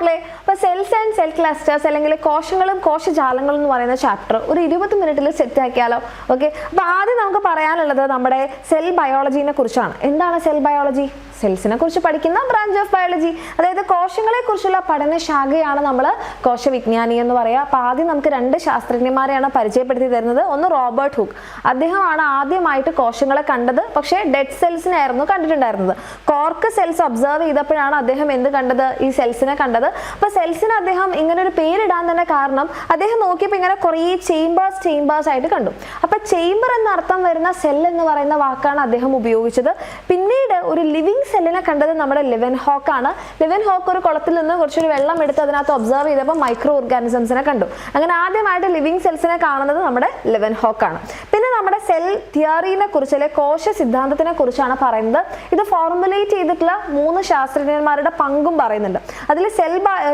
മക്കളെ, അപ്പോൾ cells and cell clusters അല്ലെങ്കിൽ കോശങ്ങളും കോശജാലങ്ങളും എന്ന് പറയുന്ന ചാപ്റ്റർ ഒരു 20 മിനിറ്റിൽ സെറ്റ് ആക്കിയാലോ? ഓക്കെ, അപ്പോൾ ആദ്യം നമുക്ക് പറയാനുള്ളത് നമ്മുടെ സെൽ ബയോളജിനെ കുറിച്ചാണ്. എന്താണ് സെൽ ബയോളജി? സെൽസിനെ കുറിച്ച് പഠിക്കുന്ന ബ്രാഞ്ച് ഓഫ് ബയോളജി, അതായത് കോശങ്ങളെ കുറിച്ചുള്ള പഠനശാഖയാണ് നമ്മൾ കോശവിജ്ഞാനി എന്ന് പറയുക. അപ്പോൾ ആദ്യം നമുക്ക് 2 ശാസ്ത്രജ്ഞന്മാരെയാണ് പരിചയപ്പെടുത്തി തരുന്നത്. ഒന്ന് റോബർട്ട് ഹുക്ക്, അദ്ദേഹമാണ് ആദ്യമായിട്ട് കോശങ്ങളെ കണ്ടത്. പക്ഷേ ഡെഡ് സെൽസിനായിരുന്നു കണ്ടിട്ടുണ്ടായിരുന്നത്. കോർക്ക് സെൽസ് ഒബ്സർവ് ചെയ്തപ്പോഴാണ് അദ്ദേഹം എന്ത് കണ്ടത്? ഈ സെൽസിനെ കണ്ടത്. അപ്പോൾ സെൽസിന് അദ്ദേഹം ഇങ്ങനെ ഒരു പേരിടാൻ തന്നെ കാരണം അദ്ദേഹം നോക്കിയപ്പോൾ ഇങ്ങനെ കുറേ ചേംബേഴ്സ് ആയിട്ട് കണ്ടു. അപ്പോൾ ചേംബർ എന്ന അർത്ഥം വരുന്ന സെൽ എന്ന് പറയുന്ന വാക്കാണ് അദ്ദേഹം ഉപയോഗിച്ചത്. പിന്നീട് ഒരു ലിവിങ് സെല്ലിനെ കണ്ടത് നമ്മുടെ ലെവൻഹോക്ക് ആണ്. ലെവൻഹോക്ക് ഒരു കുളത്തിൽ നിന്ന് കുറച്ചൊരു വെള്ളം എടുത്ത് അതിനകത്ത് ഒബ്സർവ് ചെയ്തപ്പോൾ മൈക്രോ ഓർഗാനിസംസിനെ കണ്ടു. അങ്ങനെ ആദ്യമായിട്ട് ലിവിങ് സെൽസിനെ കാണുന്നത് നമ്മുടെ ലെവൻഹോക്ക് ആണ്. പിന്നെ നമ്മുടെ സെൽ തിയറിനെ കുറിച്ച് അല്ലെ കോശ സിദ്ധാന്തത്തിനെ കുറിച്ചാണ് പറയുന്നത്. ഇത് ഫോർമുലേറ്റ് ചെയ്തിട്ടുള്ള 3 ശാസ്ത്രജ്ഞന്മാരുടെ പങ്കും പറയുന്നുണ്ട്. അതിൽ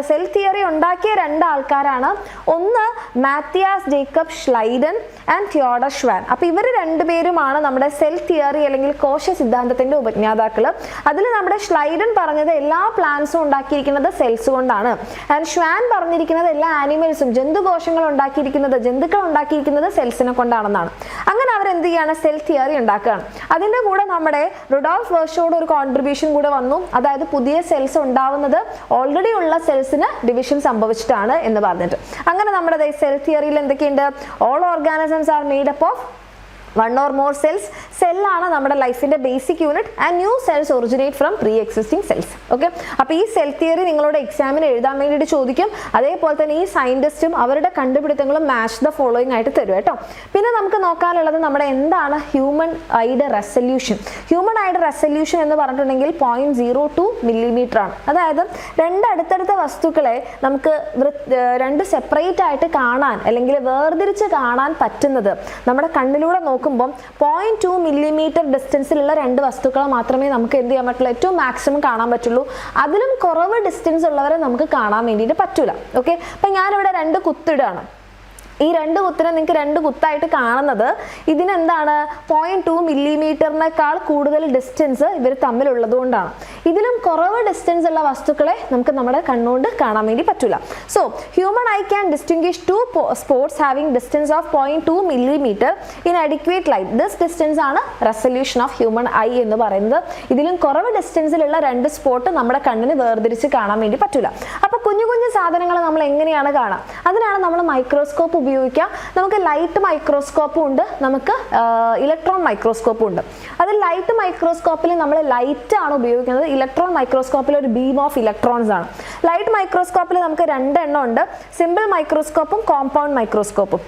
സെൽ തിയറി ഉണ്ടാക്കിയ 2 ആൾക്കാരാണ്. ഒന്ന് മാത്തിയാസ് ജേക്കബ് ഷ്ലൈഡൻ ആൻഡ് തിയോഡർ ഷ്വാൻ. അപ്പോൾ ഇവർ 2 പേരുമാണ് നമ്മുടെ സെൽ തിയറി അല്ലെങ്കിൽ കോശ സിദ്ധാന്തത്തിന്റെ ഉപജ്ഞാതാക്കൾ. അതിൽ നമ്മുടെ ഷ്ലൈഡൻ പറഞ്ഞത് എല്ലാ പ്ലാന്റ്സും ഉണ്ടാക്കിയിരിക്കുന്നത് സെൽസ് കൊണ്ടാണ്. ആൻഡ് ഷ്വാൻ പറഞ്ഞിരിക്കുന്നത് എല്ലാ ആനിമൽസും ജന്തുക്കൾ ഉണ്ടാക്കിയിരിക്കുന്നത് സെൽസിനെ കൊണ്ടാണെന്നാണ്. അങ്ങനെ അവർ എന്ത് ചെയ്യാണ്? സെൽ തിയറി ഉണ്ടാക്കുകയാണ്. അതിൻ്റെ കൂടെ നമ്മുടെ റുഡോൾഫ് വെർഷോയുടെ ഒരു കോൺട്രിബ്യൂഷൻ കൂടെ വന്നു. അതായത് പുതിയ സെൽസ് ഉണ്ടാവുന്നത് ഓൾറെഡി ഉള്ള സെൽസിന് ഡിവിഷൻ സംഭവിച്ചിട്ടാണ് എന്ന് പറഞ്ഞിട്ട്. അങ്ങനെ നമ്മുടെ സെൽ തിയറിയിൽ എന്തൊക്കെയുണ്ട്? All organisms are made up of 1 or more cells. സെല്ലാണ് നമ്മുടെ ലൈഫിന്റെ basic unit and new cells originate from pre existing cells. Okay, അപ്പോൾ ഈ സെൽ തിയറി നിങ്ങളോട് എക്സാമിന് എഴുതാൻ വേണ്ടിയിട്ട് ചോദിക്കും. അതേപോലെ തന്നെ ഈ സയന്റിസ്റ്റും അവരുടെ കണ്ടുപിടുത്തങ്ങളും മാച്ച് ദ ഫോളോയിങ് ആയിട്ട് തരും കേട്ടോ. പിന്നെ നമുക്ക് നോക്കാനുള്ളത് നമ്മുടെ എന്താണ് ഹ്യൂമൻ ഐഡ് റെസല്യൂഷൻ. ഹ്യൂമൻ ഐഡ് റെസല്യൂഷൻ എന്ന് പറഞ്ഞിട്ടുണ്ടെങ്കിൽ 0.02 മില്ലിമീറ്റർ ആണ്. അതായത് 2 അടുത്തടുത്ത വസ്തുക്കളെ നമുക്ക് 2 സെപ്പറേറ്റ് ആയിട്ട് കാണാൻ അല്ലെങ്കിൽ വേർതിരിച്ച് കാണാൻ പറ്റുന്നത് നമ്മുടെ കണ്ണിലൂടെ നോക്കുമ്പോൾ 0.2 മില്ലിമീറ്റർ ഡിസ്റ്റൻസിലുള്ള 2 വസ്തുക്കളെ മാത്രമേ നമുക്ക് എന്ത് ചെയ്യാൻ പറ്റുള്ളൂ? ഏറ്റവും മാക്സിമം കാണാൻ പറ്റുള്ളൂ. അതിലും കുറവ് ഡിസ്റ്റൻസ് ഉള്ളവരെ നമുക്ക് കാണാൻ വേണ്ടിയിട്ട് പറ്റൂല. ഓക്കെ, അപ്പം ഞാനിവിടെ 2 കുത്തിടാണ്. ഈ 2 കുത്തിനെ നിങ്ങൾക്ക് 2 കുത്തായിട്ട് കാണുന്നത് ഇതിനെന്താണ് 0.2 മില്ലിമീറ്ററിനേക്കാൾ കൂടുതൽ ഡിസ്റ്റൻസ് ഇവർ തമ്മിലുള്ളത് കൊണ്ടാണ്. ഇതിലും കുറവ് ഡിസ്റ്റൻസ് ഉള്ള വസ്തുക്കളെ നമുക്ക് നമ്മുടെ കണ്ണുകൊണ്ട് കാണാൻ വേണ്ടി പറ്റില്ല. So human eye can distinguish 2 spots having distance of 0.2 millimetre in adequate light. This distance ആണ് റെസല്യൂഷൻ ഓഫ് ഹ്യൂമൻ ഐ എന്ന് പറയുന്നത്. ഇതിലും കുറവ് ഡിസ്റ്റൻസിലുള്ള 2 സ്പോട്ട് നമ്മുടെ കണ്ണിന് വേർതിരിച്ച് കാണാൻ വേണ്ടി പറ്റില്ല. അപ്പോൾ കുഞ്ഞു കുഞ്ഞു സാധനങ്ങൾ നമ്മൾ എങ്ങനെയാണ് കാണാം? അതിനാണ് നമ്മൾ മൈക്രോസ്കോപ്പ് ഉപയോഗിക്കാം. നമുക്ക് ലൈറ്റ് മൈക്രോസ്കോപ്പും ഉണ്ട്, നമുക്ക് ഇലക്ട്രോൺ മൈക്രോസ്കോപ്പും ഉണ്ട്. അത് ലൈറ്റ് മൈക്രോസ്കോപ്പിൽ നമ്മൾ ലൈറ്റ് ആണ് ഉപയോഗിക്കുന്നത്. ഇലക്ട്രോൺ മൈക്രോസ്കോപ്പിൽ ഒരു ബീം ഓഫ് ഇലക്ട്രോൺസ് ആണ്. ലൈറ്റ് മൈക്രോസ്കോപ്പിൽ നമുക്ക് 2 എണ്ണം ഉണ്ട്, സിമ്പിൾ മൈക്രോസ്കോപ്പും കോമ്പൗണ്ട് മൈക്രോസ്കോപ്പും.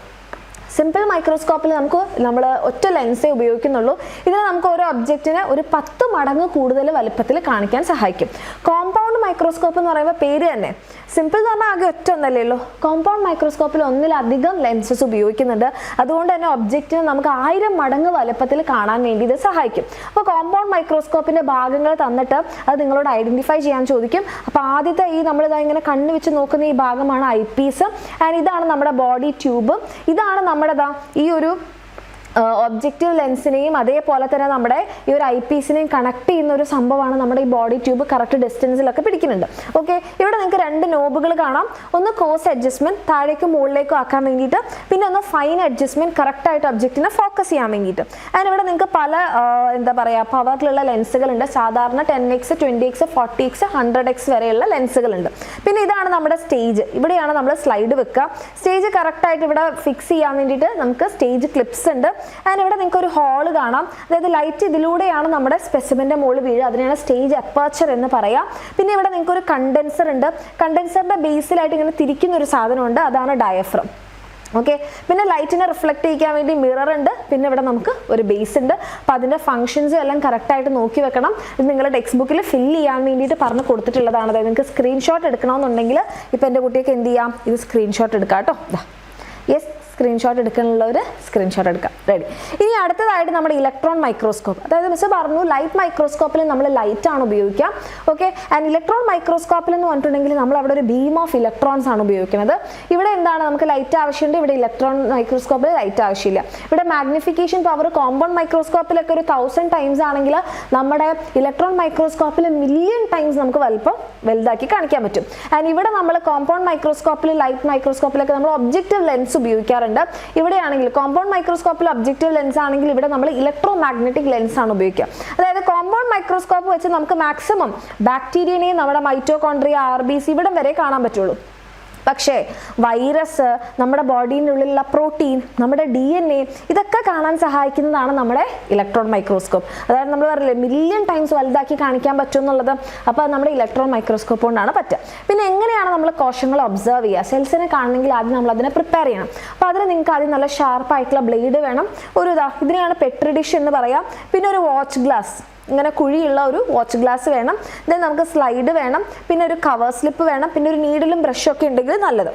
സിമ്പിൾ മൈക്രോസ്കോപ്പിൽ നമ്മൾ ഒറ്റ ലെൻസേ ഉപയോഗിക്കുന്നുള്ളൂ. ഇതിൽ നമുക്ക് ഓരോ ഒബ്ജക്റ്റിനെ ഒരു 10 മടങ്ങ് കൂടുതൽ വലുപ്പത്തിൽ കാണിക്കാൻ സഹായിക്കും. കോമ്പൗണ്ട് മൈക്രോസ്കോപ്പ് എന്ന് പറയുമ്പോൾ പേര് തന്നെ, സിമ്പിൾ എന്ന് പറഞ്ഞാൽ ആകെ ഒറ്റ ഒന്നല്ലേ ഉള്ളൂ. കോമ്പൗണ്ട് മൈക്രോസ്കോപ്പിൽ 1-ലധികം ലെൻസസ് ഉപയോഗിക്കുന്നുണ്ട്. അതുകൊണ്ട് തന്നെ ഒബ്ജക്റ്റിനെ നമുക്ക് 1000 മടങ്ങ് വലുപ്പത്തിൽ കാണാൻ വേണ്ടി ഇത് സഹായിക്കും. അപ്പോൾ കോമ്പൗണ്ട് മൈക്രോസ്കോപ്പിന്റെ ഭാഗങ്ങൾ തന്നിട്ട് അത് നിങ്ങളോട് ഐഡന്റിഫൈ ചെയ്യാൻ ചോദിക്കും. അപ്പോൾ ആദ്യത്തെ ഈ നമ്മളിതാ ഇങ്ങനെ കണ്ണ് വെച്ച് നോക്കുന്ന ഈ ഭാഗമാണ് ഐ പീസ്. ആൻഡ് ഇതാണ് നമ്മുടെ ബോഡി ട്യൂബ്. ഇതാണ് നമ്മുടെ ഈ ഒരു ഒബ്ജക്റ്റീവ് ലെൻസിനെയും അതേപോലെ തന്നെ നമ്മുടെ ഈ ഒരു ഐ പീസിനെയും കണക്ട് ചെയ്യുന്ന ഒരു സംഭവമാണ് നമ്മുടെ ഈ ബോഡി ട്യൂബ്. കറക്റ്റ് ഡിസ്റ്റൻസിലൊക്കെ പിടിക്കുന്നുണ്ട്. ഓക്കെ, ഇവിടെ നിങ്ങൾക്ക് 2 നോബുകൾ കാണാം. ഒന്ന് കോസ് അഡ്ജസ്റ്റ്മെന്റ്, താഴേക്കും മുകളിലേക്കും ആക്കാൻ വേണ്ടിയിട്ട്. പിന്നെ ഒന്ന് ഫൈൻ അഡ്ജസ്റ്റ്മെന്റ്, കറക്റ്റായിട്ട് ഒബ്ജക്റ്റിനെ ഫോക്കസ് ചെയ്യാൻ വേണ്ടിയിട്ട്. അതിന് ഇവിടെ നിങ്ങൾക്ക് പല എന്താ പറയുക പവറിലുള്ള ലെൻസുകളുണ്ട്. സാധാരണ 10x, 20x, 40x, 100x വരെയുള്ള ലെൻസുകളുണ്ട്. പിന്നെ ഇതാണ് നമ്മുടെ സ്റ്റേജ്. ഇവിടെയാണ് നമ്മൾ സ്ലൈഡ് വെക്കുക. സ്റ്റേജ് കറക്റ്റായിട്ട് ഇവിടെ ഫിക്സ് ചെയ്യാൻ വേണ്ടിയിട്ട് നമുക്ക് സ്റ്റേജ് ക്ലിപ്സ് ഉണ്ട്. ആൻഡ് ഇവിടെ നിങ്ങൾക്ക് ഒരു ഹോള് കാണാം. അതായത് ലൈറ്റ് ഇതിലൂടെയാണ് നമ്മുടെ സ്പെസിമെന്റെ മുകളിൽ വീഴുക. അതിനാണ് സ്റ്റേജ് അപ്പർച്ചർ എന്ന് പറയാം. പിന്നെ ഇവിടെ നിങ്ങൾക്ക് ഒരു കണ്ടൻസർ ഉണ്ട്. കണ്ടൻസറിന്റെ ബേസിലായിട്ട് ഇങ്ങനെ തിരിക്കുന്ന ഒരു സാധനമുണ്ട്, അതാണ് ഡയഫ്രം. ഓക്കെ, പിന്നെ ലൈറ്റിനെ റിഫ്ലക്ട് ചെയ്യാൻ വേണ്ടി മിറർ ഉണ്ട്. പിന്നെ ഇവിടെ നമുക്ക് ഒരു ബേസ് ഉണ്ട്. അപ്പോൾ അതിൻ്റെ ഫംഗ്ഷൻസും എല്ലാം കറക്റ്റായിട്ട് നോക്കി വെക്കണം. ഇത് നിങ്ങളുടെ ടെക്സ്റ്റ് ബുക്കിൽ ഫില്ല് ചെയ്യാൻ വേണ്ടിയിട്ട് പറഞ്ഞ് കൊടുത്തിട്ടുള്ളതാണ്. അതായത് നിങ്ങൾക്ക് സ്ക്രീൻഷോട്ട് എടുക്കണമെന്നുണ്ടെങ്കിൽ ഇപ്പോൾ എൻ്റെ കുട്ടിയൊക്കെ എന്ത് ചെയ്യാം, ഇത് സ്ക്രീൻഷോട്ട് എടുക്കാം കേട്ടോ. യെസ്, സ്ക്രീൻഷോട്ട് എടുക്കാനുള്ളവർ സ്ക്രീൻഷോട്ട് എടുക്കാം. റെഡി. ഇനി അടുത്തതായിട്ട് നമ്മുടെ ഇലക്ട്രോൺ മൈക്രോസ്കോപ്പ്. അതായത് മിസ് പറഞ്ഞു ലൈറ്റ് മൈക്രോസ്കോപ്പിൽ നമ്മൾ ലൈറ്റ് ആണ് ഉപയോഗിക്കുക. ഓക്കെ. ആൻഡ് ഇലക്ട്രോൺ മൈക്രോസ്കോപ്പിൽ എന്ന് പറഞ്ഞിട്ടുണ്ടെങ്കിൽ നമ്മൾ അവിടെ ഒരു ബീം ഓഫ് ഇലക്ട്രോൺസ് ആണ് ഉപയോഗിക്കുന്നത്. ഇവിടെ എന്താണ് നമുക്ക് ലൈറ്റ് ആവശ്യമുണ്ട്, ഇവിടെ ഇലക്ട്രോൺ മൈക്രോസ്കോപ്പിൽ ലൈറ്റ് ആവശ്യമില്ല. ഇവിടെ മാഗ്നിഫിക്കേഷൻ പവർ കോമ്പൗണ്ട് മൈക്രോസ്കോപ്പിലൊക്കെ ഒരു 1000 ടൈംസ് ആണെങ്കിൽ നമ്മുടെ ഇലക്ട്രോൺ മൈക്രോസ്കോപ്പിൽ മില്യൺ ടൈംസ് നമുക്ക് വലുതാക്കി കാണിക്കാൻ പറ്റും. ആൻഡ് ഇവിടെ നമ്മൾ കോമ്പൗണ്ട് മൈക്രോസ്കോപ്പിൽ ലൈറ്റ് മൈക്രോസ്കോപ്പിലൊക്കെ നമ്മൾ ഒബ്ജക്റ്റീവ് ലെൻസ് ഉപയോഗിക്കാറുണ്ട്. ഇവിടെയാണെങ്കിൽ കോമ്പൗണ്ട് മൈക്രോസ്കോപ്പിൽ ഒബ്ജക്റ്റീവ് ലെൻസ് ആണെങ്കിൽ ഇവിടെ നമ്മൾ ഇലക്ട്രോ മാഗ്നറ്റിക് ലെൻസ് ആണ് ഉപയോഗിക്കുക. അതായത് കോമ്പൗണ്ട് മൈക്രോസ്കോപ്പ് വെച്ച് നമുക്ക് മാക്സിമം ബാക്ടീരിയനെയും നമ്മുടെ മൈറ്റോകോൺട്രിയ, RBC ഇവിടം വരെ കാണാൻ പറ്റുള്ളൂ. പക്ഷേ വൈറസ്, നമ്മുടെ ബോഡീൻ്റെ ഉള്ളിലുള്ള പ്രോട്ടീൻ, നമ്മുടെ DNA ഇതൊക്കെ കാണാൻ സഹായിക്കുന്നതാണ് നമ്മുടെ ഇലക്ട്രോൺ മൈക്രോസ്കോപ്പ്. അതായത് നമ്മൾ പറയില്ലേ മില്യൺ ടൈംസ് വലുതാക്കി കാണിക്കാൻ പറ്റും എന്നുള്ളത്. അപ്പോൾ അത് നമ്മുടെ ഇലക്ട്രോൺ മൈക്രോസ്കോപ്പ് കൊണ്ടാണ് പറ്റുക. പിന്നെ എങ്ങനെയാണ് നമ്മൾ കോശങ്ങൾ ഒബ്സർവ് ചെയ്യുക? സെൽസിനെ കാണണമെങ്കിൽ ആദ്യം നമ്മൾ അതിനെ പ്രിപ്പയർ ചെയ്യണം. അപ്പോൾ അതിന് നിങ്ങൾക്ക് ആദ്യം നല്ല ഷാർപ്പായിട്ടുള്ള ബ്ലേഡ് വേണം. ഇതിനെയാണ് പെട്രി ഡിഷ് എന്ന് പറയാം. പിന്നെ ഒരു വാച്ച് ഗ്ലാസ്, ഇങ്ങനെ കുഴിയുള്ള ഒരു വാച്ച് ഗ്ലാസ് വേണം. ദെൻ നമുക്ക് സ്ലൈഡ് വേണം, പിന്നെ ഒരു കവർ സ്ലിപ്പ് വേണം, പിന്നെ ഒരു നീഡിലും ബ്രഷും ഒക്കെ ഉണ്ടെങ്കിൽ നല്ലത്.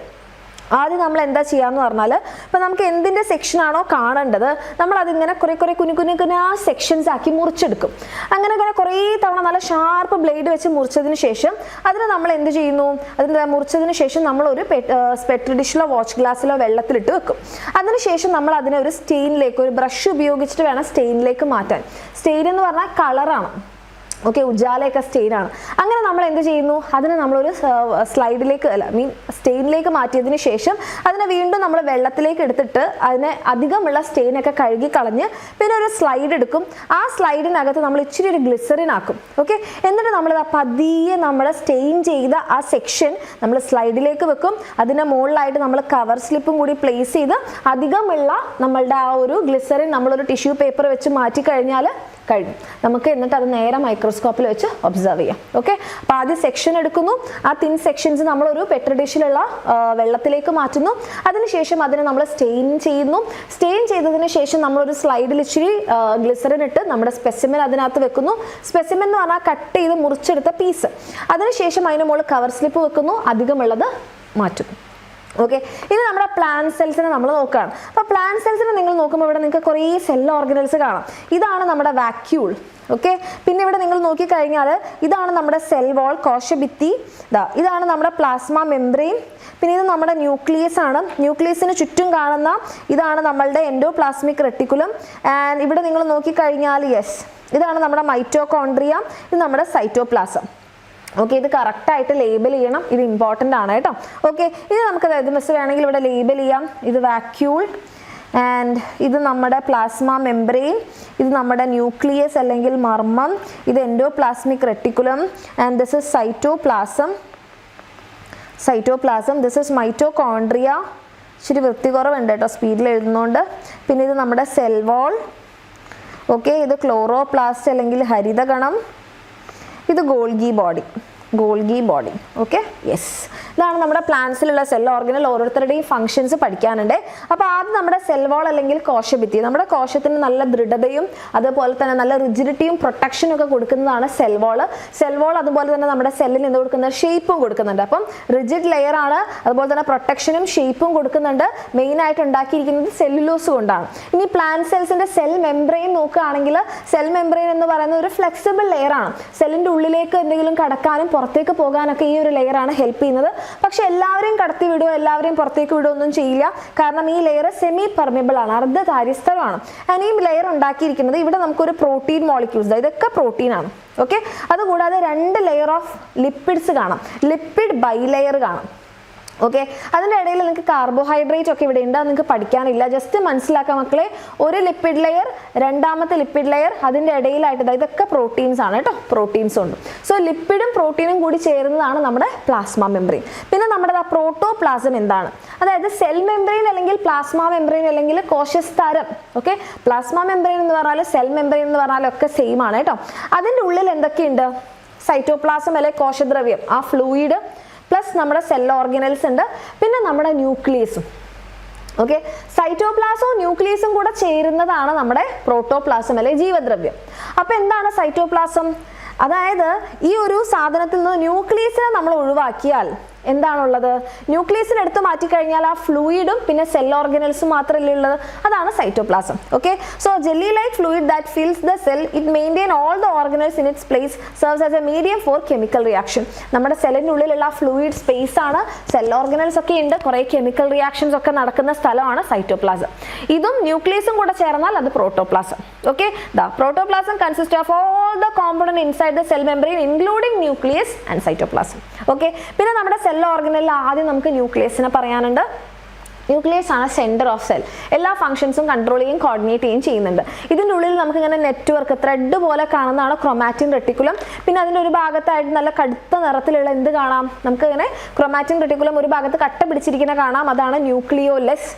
ആദ്യം നമ്മൾ എന്താ ചെയ്യാന്ന് പറഞ്ഞാൽ ഇപ്പം നമുക്ക് എന്തിൻ്റെ സെക്ഷനാണോ കാണേണ്ടത് നമ്മൾ അതിങ്ങനെ കുറേ കുഞ്ഞു ആ സെക്ഷൻസ് ആക്കി മുറിച്ചെടുക്കും. അങ്ങനെ കുറേ തവണ നല്ല ഷാർപ്പ് ബ്ലേഡ് വെച്ച് മുറിച്ചതിന് ശേഷം അതിന് നമ്മൾ എന്ത് ചെയ്യുന്നു, അതിന് മുറിച്ചതിന് ശേഷം നമ്മൾ ഒരു പെട്രി ഡിഷിലോ വാച്ച് ഗ്ലാസ്സിലോ വെള്ളത്തിലിട്ട് വെക്കും. അതിനുശേഷം നമ്മൾ അതിനെ ഒരു സ്റ്റെയിനിലേക്ക്, ഒരു ബ്രഷ് ഉപയോഗിച്ചിട്ട് വേണം സ്റ്റെയിനിലേക്ക് മാറ്റാൻ. സ്റ്റെയിൻ എന്ന് പറഞ്ഞാൽ കളറാണ്. ഓക്കെ, ഉജാലയൊക്കെ സ്റ്റെയിനാണ്. അങ്ങനെ നമ്മൾ എന്ത് ചെയ്യുന്നു, അതിനെ നമ്മളൊരു സ്ലൈഡിലേക്ക് സ്റ്റെയിനിലേക്ക് മാറ്റിയതിന് ശേഷം അതിനെ വീണ്ടും നമ്മൾ വെള്ളത്തിലേക്ക് എടുത്തിട്ട് അതിനെ അധികമുള്ള സ്റ്റെയിനൊക്കെ കഴുകി കളഞ്ഞ് പിന്നെ ഒരു സ്ലൈഡ് എടുക്കും. ആ സ്ലൈഡിനകത്ത് നമ്മൾ ഇച്ചിരി ഒരു ഗ്ലിസറിൻ ആക്കും. ഓക്കെ, എന്നിട്ട് നമ്മൾ പതിയെ നമ്മുടെ സ്റ്റെയിൻ ചെയ്ത ആ സെക്ഷൻ നമ്മൾ സ്ലൈഡിലേക്ക് വെക്കും. അതിൻ്റെ മുകളിലായിട്ട് നമ്മൾ കവർ സ്ലിപ്പും കൂടി പ്ലേസ് ചെയ്ത് അധികമുള്ള നമ്മളുടെ ആ ഒരു ഗ്ലിസറിൻ നമ്മളൊരു ടിഷ്യൂ പേപ്പർ വെച്ച് മാറ്റി കഴിഞ്ഞാൽ കഴിഞ്ഞു. നമുക്ക് എന്നിട്ട് അത് നേരെ മൈക്രോസ്കോപ്പിൽ വെച്ച് ഒബ്സർവ് ചെയ്യാം. ഓക്കെ, അപ്പോൾ ആദ്യം സെക്ഷൻ എടുക്കുന്നു. ആ തിൻ സെക്ഷൻസ് നമ്മളൊരു പെട്രി ഡിഷിലുള്ള വെള്ളത്തിലേക്ക് മാറ്റുന്നു. അതിനുശേഷം അതിനെ നമ്മൾ സ്റ്റെയിൻ ചെയ്യുന്നു. സ്റ്റെയിൻ ചെയ്തതിന് ശേഷം നമ്മളൊരു സ്ലൈഡിൽ ഇച്ചിരി ഗ്ലിസറിൻ ഇട്ട് നമ്മുടെ സ്പെസിമെൻ അതിനകത്ത് വെക്കുന്നു. സ്പെസിമെൻ എന്ന് പറഞ്ഞാൽ കട്ട് ചെയ്ത് മുറിച്ചെടുത്ത പീസ്. അതിനുശേഷം അതിന് മുകളിൽ കവർ സ്ലിപ്പ് വെക്കുന്നു, അധികമുള്ളത് മാറ്റുന്നു. ഓക്കെ, ഇനി നമ്മുടെ പ്ലാന്റ് സെൽസിനെ നമ്മൾ നോക്കുകയാണ്. അപ്പോൾ പ്ലാന്റ് സെൽസിനെ നിങ്ങൾ നോക്കുമ്പോൾ ഇവിടെ നിങ്ങൾക്ക് കുറേ സെൽ ഓർഗനൽസ് കാണാം. ഇതാണ് നമ്മുടെ വാക്യൂൾ. ഓക്കെ, പിന്നെ ഇവിടെ നിങ്ങൾ നോക്കിക്കഴിഞ്ഞാൽ ഇതാണ് നമ്മുടെ സെൽ വാൾ, കോശഭിത്തി. ഇതാണ് നമ്മുടെ പ്ലാസ്മ മെംബ്രെയിൻ. പിന്നെ ഇത് നമ്മുടെ ന്യൂക്ലിയസ് ആണ്. ന്യൂക്ലിയസിന് ചുറ്റും കാണുന്ന ഇതാണ് നമ്മളുടെ എൻഡോപ്ലാസ്മിക് റെട്ടിക്കുലം. ആൻഡ് ഇവിടെ നിങ്ങൾ നോക്കിക്കഴിഞ്ഞാൽ ഇതാണ് നമ്മുടെ മൈറ്റോകോൺട്രിയ, ഇത് നമ്മുടെ സൈറ്റോപ്ലാസം. ഓക്കെ, ഇത് കറക്റ്റായിട്ട് ലേബൽ ചെയ്യണം, ഇത് ഇമ്പോർട്ടൻ്റ് ആണ് കേട്ടോ. ഓക്കെ, ഇത് നമുക്ക് ഇത് മിസ് വേണമെങ്കിൽ ഇവിടെ ലേബൽ ചെയ്യാം. ഇത് വാക്യൂൾ ആൻഡ് ഇത് നമ്മുടെ പ്ലാസ്മ മെംബ്രെയിൻ, ഇത് നമ്മുടെ ന്യൂക്ലിയസ് അല്ലെങ്കിൽ മർമ്മം, ഇത് endoplasmic reticulum and this is cytoplasm. This is mitochondria. ഇച്ചിരി വൃത്തി കുറവുണ്ട് കേട്ടോ സ്പീഡിൽ എഴുതുന്നതുകൊണ്ട്. പിന്നെ ഇത് നമ്മുടെ സെൽ വാൾ. ഓക്കെ, ഇത് ക്ലോറോപ്ലാസ്റ്റ് അല്ലെങ്കിൽ ഹരിതകണം. ഇത് ഗോൾഗി ബോഡി. ഓക്കെ, ഇതാണ് നമ്മുടെ പ്ലാന്റ്സിലുള്ള സെൽ ഓർഗനൽ. ഓരോരുത്തരുടെയും ഫംഗ്ഷൻസ് പഠിക്കാനുണ്ട്. അപ്പോൾ ആദ്യം നമ്മുടെ സെൽ വാൾ അല്ലെങ്കിൽ കോശഭിത്തി. നമ്മുടെ കോശത്തിന് നല്ല ദൃഢതയും അതുപോലെ തന്നെ നല്ല റിജിഡിറ്റിയും പ്രൊട്ടക്ഷനും ഒക്കെ കൊടുക്കുന്നതാണ് സെൽ വാൾ. അതുപോലെ തന്നെ നമ്മുടെ സെല്ലിന് എന്ത് കൊടുക്കുന്നത്, ഷേപ്പും കൊടുക്കുന്നുണ്ട്. അപ്പം റിജിഡ് ലെയർ ആണ്, അതുപോലെ തന്നെ പ്രൊട്ടക്ഷനും ഷേപ്പും കൊടുക്കുന്നുണ്ട്. മെയിനായിട്ട് ഉണ്ടാക്കിയിരിക്കുന്നത് സെല്ലുലോസ് കൊണ്ടാണ്. ഇനി പ്ലാന്റ് സെൽസിന്റെ സെൽ മെംബ്രെയിൻ നോക്കുകയാണെങ്കിൽ സെൽ മെംബ്രെയിൻ എന്ന് പറയുന്നത് ഒരു ഫ്ലെക്സിബിൾ ലെയർ ആണ്. സെല്ലിന്റെ ഉള്ളിലേക്ക് എന്തെങ്കിലും കടക്കാനും പുറത്തേക്ക് പോകാനൊക്കെ ഈ ഒരു ലെയർ ആണ് ഹെൽപ്പ് ചെയ്യുന്നത്. പക്ഷെ എല്ലാവരെയും കടത്തി വിടുക, എല്ലാവരെയും പുറത്തേക്ക് വിടുക ഒന്നും ചെയ്യില്ല. കാരണം ഈ ലെയർ സെമി പെർമിബിൾ ആണ്, അർദ്ധകാര്യസ്ഥലമാണ്. ആൻഡ് ഈ ലെയർ ഉണ്ടാക്കിയിരിക്കുന്നത് ഇവിടെ നമുക്കൊരു പ്രോട്ടീൻ മോളിക്യൂൾസ്, ഇതൊക്കെ പ്രോട്ടീൻ ആണ്. ഓക്കെ, അതുകൂടാതെ 2 ലെയർ ഓഫ് ലിപ്പിഡ്സ് കാണാം, ലിപ്പിഡ് ബൈലെയർ കാണാം. ഓക്കെ, അതിൻ്റെ ഇടയിൽ നിങ്ങൾക്ക് കാർബോഹൈഡ്രേറ്റ് ഒക്കെ ഇവിടെ ഉണ്ട്, അത് നിങ്ങൾക്ക് പഠിക്കാനില്ല. ജസ്റ്റ് മനസ്സിലാക്കാം മക്കളെ, ഒരു ലിപ്പിഡ് ലെയർ, രണ്ടാമത്തെ ലിപ്പിഡ് ലെയർ, അതിൻ്റെ ഇടയിലായിട്ട് ഇതൊക്കെ പ്രോട്ടീൻസ് ആണ് കേട്ടോ, പ്രോട്ടീൻസ് ഉണ്ട്. സോ ലിപ്പിഡും പ്രോട്ടീനും കൂടി ചേരുന്നതാണ് നമ്മുടെ പ്ലാസ്മ മെംബ്രെയിൻ. പിന്നെ നമ്മുടെ പ്രോട്ടോപ്ലാസം എന്താണ്, അതായത് സെൽ മെംബ്രെയിൻ അല്ലെങ്കിൽ പ്ലാസ്മ മെംബ്രെയിൻ അല്ലെങ്കിൽ കോശസ്തരം. ഓക്കെ, പ്ലാസ്മ മെംബ്രെയിൻ എന്ന് പറഞ്ഞാൽ സെൽ മെംബ്രെയിൻ എന്ന് പറഞ്ഞാൽ ഒക്കെ സെയിം ആണ് കേട്ടോ. അതിൻ്റെ ഉള്ളിൽ എന്തൊക്കെയുണ്ട്, സൈറ്റോപ്ലാസം അല്ലെങ്കിൽ കോശദ്രവ്യം, ആ ഫ്ലൂയിഡ് പ്ലസ് നമ്മുടെ സെൽ ഓർഗനൽസ് ഉണ്ട്, പിന്നെ നമ്മുടെ ന്യൂക്ലിയസും. ഓക്കെ, സൈറ്റോപ്ലാസവും ന്യൂക്ലിയസും കൂടെ ചേരുന്നതാണ് നമ്മുടെ പ്രോട്ടോപ്ലാസം അല്ലെങ്കിൽ ജീവദ്രവ്യം. അപ്പോൾ എന്താണ് സൈറ്റോപ്ലാസം? അതായത് ഈ ഒരു സാധനത്തിൽ നിന്ന് ന്യൂക്ലിയസിനെ നമ്മൾ ഒഴിവാക്കിയാൽ എന്താണുള്ളത്? ന്യൂക്ലിയസിന് എടുത്ത് മാറ്റിക്കഴിഞ്ഞാൽ ആ ഫ്ലൂയിഡും പിന്നെ സെൽ ഓർഗനൽസും മാത്രമല്ലേ ഉള്ളത്, അതാണ് cytoplasm. Okay, so jelly like fluid that fils the cell, it maintain all the organelles in its place, serves as A medium four chemical reaction. നമ്മുടെ സെല്ലിനുള്ളിലുള്ള ഫ്ലൂയിഡ് സ്പേസ് ആണ്, സെൽ ഓർഗനൽസ് ഒക്കെ ഉണ്ട്, കുറേ കെമിക്കൽ റിയാക്ഷൻസ് ഒക്കെ നടക്കുന്ന സ്ഥലമാണ് cytoplasm. ഇതും ന്യൂക്ലിയസും കൂടെ ചേർന്നാൽ അത് protoplasm. Okay, the protoplasm consist of all the component inside the cell membrane including nucleus and cytoplasm. Okay, പിന്നെ നമ്മുടെ സെൽ ഓർഗനലിൽ ആദ്യം നമുക്ക് ന്യൂക്ലിയസിനെ പറയാനുണ്ട്. ന്യൂക്ലിയസ് ആണ് സെന്റർ ഓഫ് സെൽ, എല്ലാ ഫംഗ്ഷൻസും കൺട്രോൾ ചെയ്യും കോർഡിനേറ്റ് ചെയ്യും ചെയ്യുന്നുണ്ട്. ഇതിൻ്റെ ഉള്ളിൽ നമുക്ക് ഇങ്ങനെ നെറ്റ്വർക്ക് ത്രെഡ് പോലെ കാണുന്നതാണ് ക്രൊമാറ്റിൻ റെട്ടിക്കുലം. പിന്നെ അതിൻ്റെ ഒരു ഭാഗത്തായിട്ട് നല്ല കടുത്ത നിറത്തിലുള്ള എന്ത് കാണാം, നമുക്ക് ഇങ്ങനെ ക്രൊമാറ്റിൻ റെട്ടിക്കുലം ഒരു ഭാഗത്ത് കട്ട പിടിച്ചിരിക്കുന്ന കാണാം, അതാണ് ന്യൂക്ലിയോലെസ്.